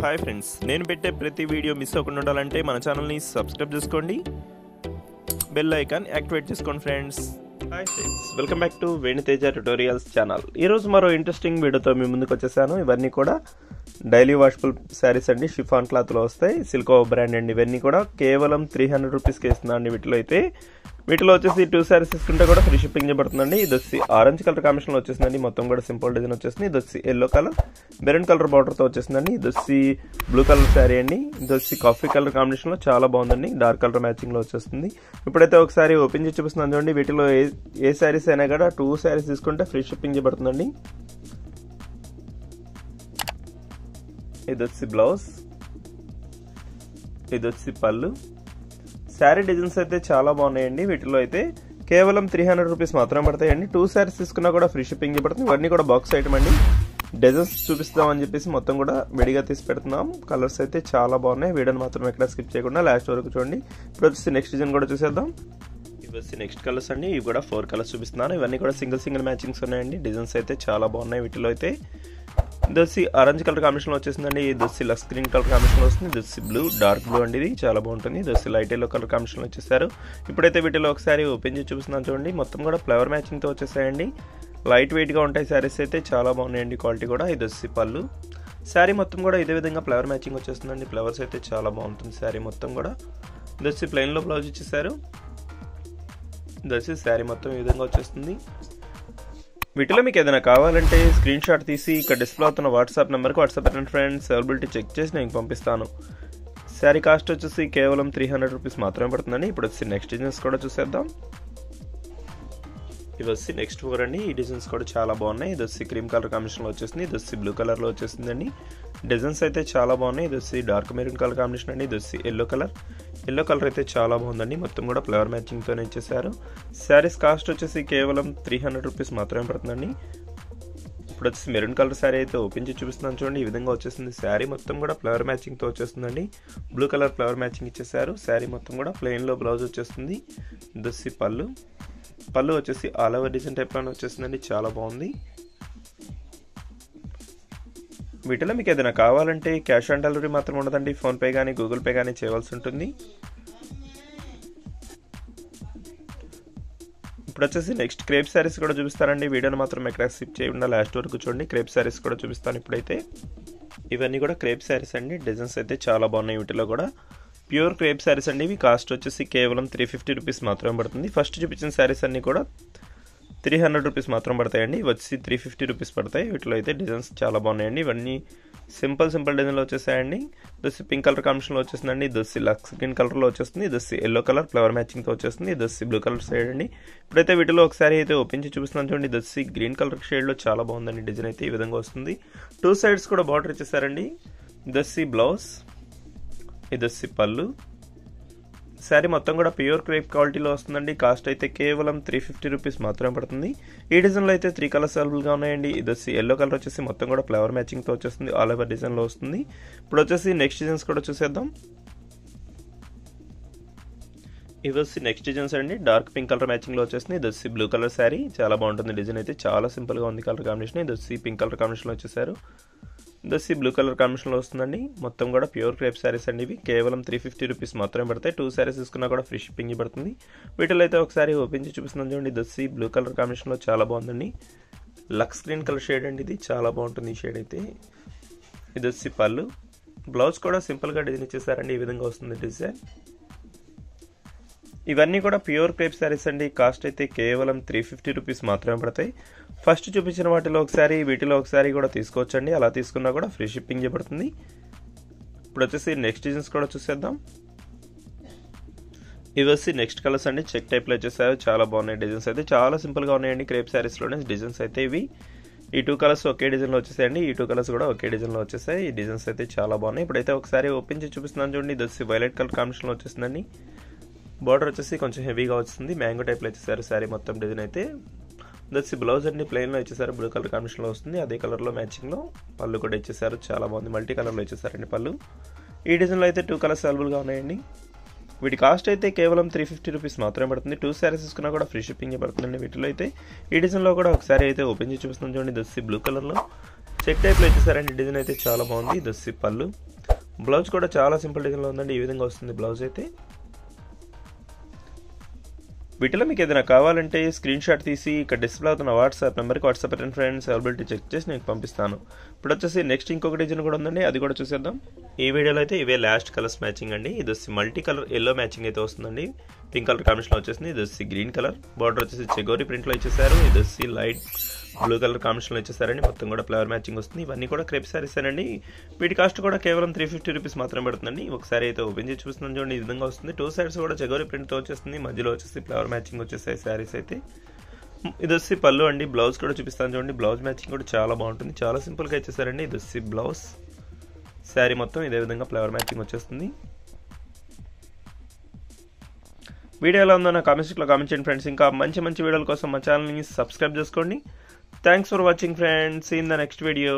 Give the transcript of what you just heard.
Hi friends, నేను పెట్టే ప్రతి వీడియో మిస్ అవ్వకుండా ఉండాలంటే మన ఛానల్ని సబ్స్క్రైబ్ చేసుకోండి, బెల్ ఐకాన్ యాక్టివేట్ చేసుకోండి friends. Hi friends, welcome back to Venu Teja tutorials channel. ఈరోజు మరో ఇంట్రెస్టింగ్ వీడియోతో మీ ముందుకు వచ్చేసాను. ఇవన్నీ కూడా డైలీ వాషబుల్ శారీస్ అండి, షిఫాన్ క్లాత్లో వస్తాయి, సిల్కోవా బ్రాండ్ అండి. ఇవన్నీ కూడా కేవలం 300 రూపీస్కి ఇస్తున్నాను అండి. వీటిలో వచ్చేసి 2 శారీస్ తీసుకుంటే కూడా ఫ్రీ షిప్పింగ్ చేయబడుతుందండి. ఇది వచ్చి ఆరెంజ్ కలర్ కాంబినేషన్లో వచ్చేసిందండి. మొత్తం కూడా సింపుల్ డిజైన్ వచ్చేసింది. ఇది వచ్చి ఎల్లో కలర్ మెరూన్ కలర్ బార్డర్తో వచ్చేసిందండి. ఇది వచ్చి బ్లూ కలర్ శారీ అండి. ఇది వచ్చి కాఫీ కలర్ కాంబినేషన్లో చాలా బాగుందండి, డార్క్ కలర్ మ్యాచింగ్లో వచ్చేస్తుంది. ఇప్పుడైతే ఒకసారి ఓపెన్ చేసి చూపిస్తున్నాను చూడండి. వీటిలో ఏ శారీస్ అయినా కూడా 2 శారీస్ తీసుకుంటే ఫ్రీ షిప్పింగ్ చేయబడుతుందండి. ఇది వచ్చి బ్లౌజ్, ఇది వచ్చి పళ్ళు. శారీ డిజైన్స్ అయితే చాలా బాగున్నాయండి. వీటిలో అయితే కేవలం 300 రూపీస్ మాత్రమే పడతాయండి. 2 శారీస్ తీసుకున్నా కూడా ఫ్రీ షిప్పింగ్ చేయబడుతుంది. ఇవన్నీ కూడా బాక్స్ ఐటమ్ అండి. డిజైన్స్ చూపిస్తామని చెప్పేసి మొత్తం కూడా విడిగా తీసి పెడుతున్నాం. కలర్స్ అయితే చాలా బాగున్నాయి. వీడియోని మాత్రం ఎక్కడ స్కిప్ చేయకుండా లాస్ట్ వరకు చూడండి. ఇప్పుడు వచ్చి నెక్స్ట్ డిజైన్ కూడా చూసేద్దాం. ఇవి వచ్చి నెక్స్ట్ కలర్స్ అండి. ఇవి కూడా 4 కలర్స్ చూపిస్తున్నాను. ఇవన్నీ కూడా సింగిల్ మ్యాచింగ్స్ ఉన్నాయండి. డిజైన్స్ అయితే చాలా బాగున్నాయి. వీటిలో అయితే ఇది వచ్చి ఆరెంజ్ కలర్ కాంబినేషన్లో వచ్చేసిందండి. ఇది వచ్చి లక్స్ గ్రీన్ కలర్ కాంబినేషన్లో వస్తుంది. ఇది వచ్చి బ్లూ, డార్క్ బ్లూ అండి. ఇది చాలా బాగుంటుంది. ఇది వచ్చి లైట్ ఎల్లో కలర్ కాంబినేషన్లో వచ్చేసారు. ఇప్పుడైతే వీటిలో ఒకసారి ఓపెన్ చేసి చూపిస్తున్నాను చూడండి. మొత్తం కూడా ఫ్లవర్ మ్యాచింగ్తో వచ్చేసాయండి. లైట్ వెయిట్గా ఉంటాయి శారీస్ అయితే, చాలా బాగున్నాయండి. క్వాలిటీ కూడా. ఇది వచ్చి పళ్ళు. శారీ మొత్తం కూడా ఇదే విధంగా ఫ్లవర్ మ్యాచింగ్ వచ్చేస్తుందండి. ఫ్లవర్స్ అయితే చాలా బాగుంటుంది శారీ మొత్తం కూడా. ఇది వచ్చి ప్లెయిన్లో బ్లౌజ్ ఇచ్చేసారు. ఇది వచ్చి శారీ మొత్తం ఈ విధంగా వచ్చేస్తుంది. వీటిలో మీకు ఏదైనా కావాలంటే స్క్రీన్ షాట్ తీసి ఇక్కడ డిస్ప్లే అవుతున్న వాట్సాప్ నెంబర్కి వాట్సాప్ పెట్టండి ఫ్రెండ్స్. అవైలబిలిటీ చెక్ చేసి నేను పంపిస్తాను. శారీ కాస్ట్ వచ్చేసి కేవలం 300 రూపీస్ మాత్రమే పడుతుందండి. ఇప్పుడు వచ్చి నెక్స్ట్ డిజైన్స్ కూడా చూసేద్దాం. ఇవి వచ్చి నెక్స్ట్ 4 అండి. ఈ డిజైన్స్ కూడా చాలా బాగున్నాయి. ఇది వచ్చి క్రీమ్ కలర్ కాంబినేషన్లో వచ్చేసింది. ఇది వచ్చి బ్లూ కలర్లో వచ్చేసిందండి. డిజైన్స్ అయితే చాలా బాగున్నాయి. ఇది వచ్చి డార్క్ మెరూన్ కలర్ కాంబినేషన్ అండి. ఇది వచ్చి ఎల్లో కలర్ అయితే చాలా బాగుందండి. మొత్తం కూడా ఫ్లవర్ మ్యాచింగ్తోనే ఇచ్చేసారు. శారీస్ కాస్ట్ వచ్చేసి కేవలం 300 రూపీస్ మాత్రమే పడుతుందండి. ఇప్పుడు వచ్చి మెరూన్ కలర్ శారీ అయితే ఓపెన్ చేసి చూపిస్తున్నాను చూడండి. ఈ విధంగా వచ్చేసింది. శారీ మొత్తం కూడా ఫ్లవర్ మ్యాచింగ్తో వచ్చేస్తుందండి. బ్లూ కలర్ ఫ్లవర్ మ్యాచింగ్ ఇచ్చేసారు. శారీ మొత్తం కూడా ప్లెయిన్లో బ్లౌజ్ వచ్చేస్తుంది. ఇది వచ్చి పళ్ళు వచ్చేసి ఆల్ ఓవర్ డిజైన్ టైప్లోనే వచ్చేసిందండి. చాలా బాగుంది. వీటిలో మీకు ఏదైనా కావాలంటే క్యాష్ ఆన్ డెలివరీ మాత్రం ఉండదండి. ఫోన్పే కానీ గూగుల్ పే కానీ చేయవలసి ఉంటుంది. ఇప్పుడు వచ్చేసి నెక్స్ట్ క్రేప్ శారీస్ కూడా చూపిస్తారండి. వీడియోని మాత్రం ఎక్కడ స్కిప్ చేయకుండా లాస్ట్ వరకు చూడండి. క్రేప్ శారీస్ కూడా చూపిస్తాను ఇప్పుడైతే. ఇవన్నీ కూడా క్రేప్ శారీస్ అండి. డిజైన్స్ అయితే చాలా బాగున్నాయి. వీటిలో కూడా ప్యూర్ క్రేప్ శారీస్ అండి. ఇవి కాస్ట్ వచ్చేసి కేవలం 350 రూపీస్ మాత్రమే పడుతుంది. ఫస్ట్ చూపించిన శారీస్ అన్నీ కూడా 300 రూపీస్ మాత్రం పడతాయండి. వచ్చి 350 రూపీస్ పడతాయి. వీటిలో అయితే డిజైన్స్ చాలా బాగున్నాయండి. ఇవన్నీ సింపుల్ డిజైన్లో వచ్చేసాయండి. దోసి పింక్ కలర్ కాంబినేషన్లో వచ్చేసిందండి. దోసి లక్స్ గ్రీన్ కలర్లో వచ్చేస్తుంది. దోసి ఎల్లో కలర్ ఫ్లవర్ మ్యాచింగ్తో వచ్చేస్తుంది. దోసి బ్లూ కలర్ సైడ్ అండి. ఇప్పుడైతే వీటిలో ఒకసారి అయితే ఓపెన్ చేసి చూపిస్తున్నాను చూడండి. దోసి గ్రీన్ కలర్ షేడ్లో చాలా బాగుందండి. డిజైన్ అయితే ఈ విధంగా వస్తుంది. 2 సైడ్స్ కూడా బార్డర్ ఇచ్చేసారండి. దోసి బ్లౌజ్, ఇది వచ్చి పళ్ళు. శారీ మొత్తం కూడా ప్యూర్ క్రేప్ క్వాలిటీలో వస్తుందండి. కాస్ట్ అయితే కేవలం 350 రూపీస్ మాత్రమే పడుతుంది. ఈ డిజైన్లో అయితే 3 కలర్స్ అవైలబుల్గా ఉన్నాయండి. ఇది వచ్చి ఎల్లో కలర్ వచ్చేసి మొత్తం కూడా ఫ్లవర్ మ్యాచింగ్తో వచ్చేస్తుంది. ఆల్ ఓవర్ డిజైన్లో వస్తుంది. ఇప్పుడు వచ్చేసి నెక్స్ట్ డిజైన్స్ కూడా చూసేద్దాం. ఇవి వచ్చి నెక్స్ట్ డిజైన్స్ అండి. డార్క్ పింక్ కలర్ మ్యాచింగ్లో వచ్చేస్తుంది. ఇది వచ్చి బ్లూ కలర్ శారీ, చాలా బాగుంటుంది. డిజైన్ అయితే చాలా సింపుల్గా ఉంది కలర్ కాంబినేషన్. ఇది వచ్చి పింక్ కలర్ కాంబినేషన్లో వచ్చేసారు. ఇది వచ్చి బ్లూ కలర్ కాంబినేషన్లో వస్తుందండి. మొత్తం కూడా ప్యూర్ క్రేప్ శారీస్ అండి. ఇవి కేవలం 350 రూపీస్ మాత్రమే పడతాయి. 2 శారీస్ తీసుకున్నా కూడా ఫ్రీ షిప్పింగ్ పడుతుంది. వీటిలో అయితే ఒకసారి ఓపెన్ చేసి చూపిస్తున్నాను చూడండి. ఇది వచ్చి బ్లూ కలర్ కాంబినేషన్లో చాలా బాగుందండి. లక్స్ గ్రీన్ కలర్ షేడ్ అండి. ఇది చాలా బాగుంటుంది ఈ షేడ్ అయితే. ఇది వచ్చి పళ్ళు. బ్లౌజ్ కూడా సింపుల్గా డిజైన్ ఇచ్చేసారండి. ఈ విధంగా వస్తుంది డిజైన్. ఇవన్నీ కూడా ప్యూర్ క్రేప్ శారీస్ అండి. కాస్ట్ అయితే కేవలం 350 రూపీస్ మాత్రమే పడతాయి. ఫస్ట్ చూపించిన వాటిలో ఒకసారి వీటిలో ఒకసారి కూడా తీసుకోవచ్చండి. అలా తీసుకున్నా కూడా ఫ్రీ షిప్పింగ్ చేయబడుతుంది. ఇప్పుడు వచ్చేసి నెక్స్ట్ డిజైన్స్ కూడా చూసేద్దాం. ఇవి వచ్చి నెక్స్ట్ కలర్స్ అండి. చెక్ టైప్లో వచ్చేసారు. చాలా బాగున్నాయి. డిజైన్స్ అయితే చాలా సింపుల్గా ఉన్నాయండి. క్రేప్ శారీస్లోనే డిజైన్స్ అయితే ఇవి. ఈ 2 కలర్స్ ఒకే డిజైన్లో వచ్చేసాయండి. ఈ 2 కలర్స్ కూడా ఒకే డిజైన్లో వచ్చేసాయి. ఈ డిజైన్స్ అయితే చాలా బాగున్నాయి. ఇప్పుడైతే ఒకసారి ఓపెన్ చేసి చూపిస్తున్నాను చూడండి. ఇది వచ్చి వైలెట్ కలర్ కాంబినేషన్లో వచ్చేసిందండి. బార్డర్ వచ్చేసి కొంచెం హెవీగా వస్తుంది. మ్యాంగో టైప్లో ఇచ్చేసారు. శారీ మొత్తం డిజైన్ అయితే. వచ్చి బ్లౌజ్ అన్ని ప్లెయిన్లో ఇచ్చేసారు. బ్లూ కలర్ కాంబినేషన్లో వస్తుంది. అదే కలర్లో మ్యాచింగ్లో పళ్ళు కూడా ఇచ్చేసారు. చాలా బాగుంది. మల్టీ కలర్లో ఇచ్చేసారండి పళ్ళు. ఈ డిజైన్లో అయితే 2 కలర్స్ అవైలబుల్గా ఉన్నాయండి. వీటి కాస్ట్ అయితే కేవలం 350 రూపీస్ మాత్రమే పడుతుంది. 2 శారీస్ తీసుకున్నా కూడా ఫ్రీ షిప్పింగ్ పడుతుందండి. వీటిలో అయితే ఈ డిజైన్లో కూడా ఒకసారి అయితే ఓపెన్ చేసి చూపిస్తున్నాను చూడండి. ఇది వచ్చి బ్లూ కలర్లో చెక్ టైప్లో ఇచ్చేసారండి. డిజైన్ అయితే చాలా బాగుంది. ఇది వచ్చి పళ్ళు. బ్లౌజ్ కూడా చాలా సింపుల్ డిజైన్లో ఉందండి. ఈ విధంగా వస్తుంది బ్లౌజ్ అయితే. వీటిలో మీకు ఏదైనా కావాలంటే స్క్రీన్ షాట్ తీసి ఇక్కడ డిస్ప్లే అవుతున్న వాట్సాప్ నెంబర్కి వాట్సాప్ పెట్టండి ఫ్రెండ్స్. అవైలబిలిటీ చెక్ చేసి నేను పంపిస్తాను. ఇప్పుడు వచ్చేసి నెక్స్ట్ ఇంకొక డిజైన్ కూడా ఉందండి, అది కూడా చూసేద్దాం. ఈ వీడియోలో అయితే ఇవే లాస్ట్ కలర్స్ మ్యాచింగ్ అండి. ఇది వచ్చి మల్టీ కలర్ ఎల్లో మ్యాచింగ్ అయితే వస్తుందండి. పింక్ కలర్ కాంబినేషన్లో వచ్చేసింది. ఇది వచ్చి గ్రీన్ కలర్, బార్డర్ వచ్చేసి చెగోరీ ప్రింట్లో ఇచ్చేసారు. ఇది వచ్చి లైట్ బ్లూ కలర్ కాంబినేషన్లో ఇచ్చేసారండి. మొత్తం కూడా ఫ్లవర్ మ్యాచింగ్ వస్తుంది. ఇవన్నీ కూడా క్రేప్ సారీస్ అండి. వీటి కాస్ట్ కూడా కేవలం 350 రూపీస్ మాత్రమే పడుతుందండి. ఒకసారి అయితే ఓపెన్ చేసి చూస్తున్నాను చూడండి. ఈ విధంగా వస్తుంది. 2 సైడ్స్ కూడా చెగోరీ ప్రింట్తో వచ్చేస్తుంది. మధ్యలో వచ్చేసి ఫ్లవర్ మ్యాచింగ్ వచ్చేసాయి శారీస్ అయితే. ఇది వచ్చి పళ్ళు అండి. బ్లౌజ్ కూడా చూపిస్తాను చూడండి. బ్లౌజ్ మ్యాచింగ్ కూడా చాలా బాగుంటుంది. చాలా సింపుల్గా ఇచ్చేసారండి. ఇది వచ్చి బ్లౌజ్. శారీ మొత్తం ఇదే విధంగా ఫ్లవర్ మ్యాచింగ్ వచ్చేస్తుంది. వీడియో ఎలా ఉందో నా కామెంట్ సెక్షన్లో కామెంట్ చేయండి ఫ్రెండ్స్. ఇంకా మంచి మంచి వీడియోల కోసం మా ఛానల్ని సబ్స్క్రైబ్ చేసుకోండి. Thanks for watching friends. See in the next video.